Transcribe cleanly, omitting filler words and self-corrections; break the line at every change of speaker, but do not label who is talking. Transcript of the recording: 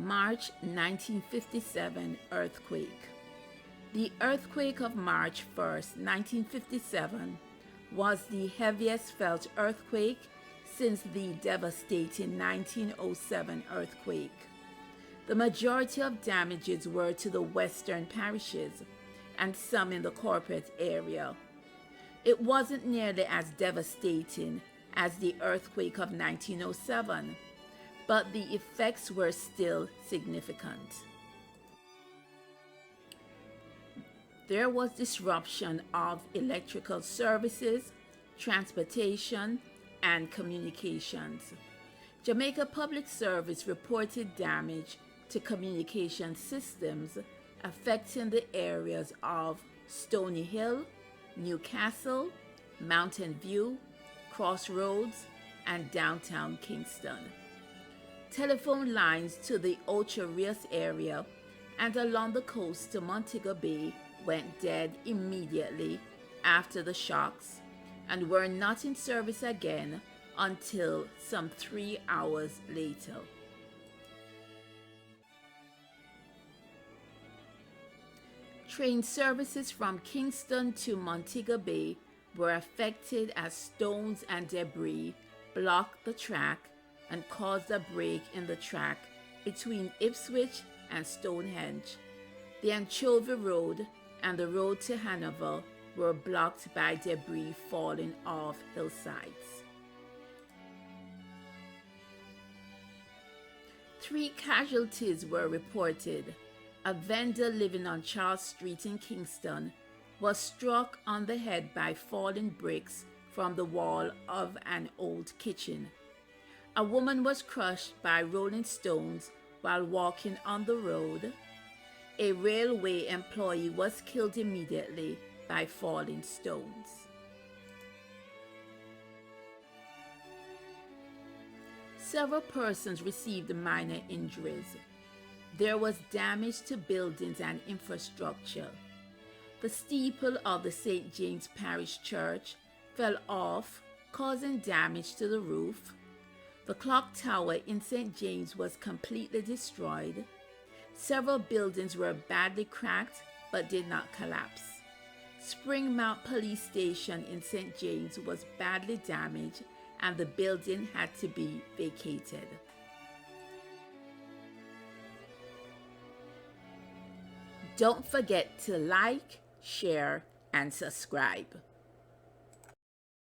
March 1957 earthquake. The earthquake of March 1st, 1957 was the heaviest felt earthquake since the devastating 1907 earthquake. The majority of damages were to the western parishes and some in the corporate area. It wasn't nearly as devastating as the earthquake of 1907, but the effects were still significant. There was disruption of electrical services, transportation, and communications. Jamaica Public Service reported damage to communication systems affecting the areas of Stony Hill, Newcastle, Mountain View, Crossroads, and downtown Kingston. Telephone lines to the Ocho Rios area and along the coast to Montego Bay went dead immediately after the shocks and were not in service again until some 3 hours later. Train services from Kingston to Montego Bay were affected as stones and debris blocked the track and caused a break in the track between Ipswich and Stonehenge. The Anchovy Road and the road to Hanover were blocked by debris falling off hillsides. 3 casualties were reported. A vendor living on Charles Street in Kingston was struck on the head by falling bricks from the wall of an old kitchen. A woman was crushed by rolling stones while walking on the road. A railway employee was killed immediately by falling stones. Several persons received minor injuries. There was damage to buildings and infrastructure. The steeple of the St. James Parish Church fell off, causing damage to the roof. The clock tower in St. James was completely destroyed. Several buildings were badly cracked but did not collapse. Springmount Police Station in St. James was badly damaged and the building had to be vacated. Don't forget to like, share, and subscribe.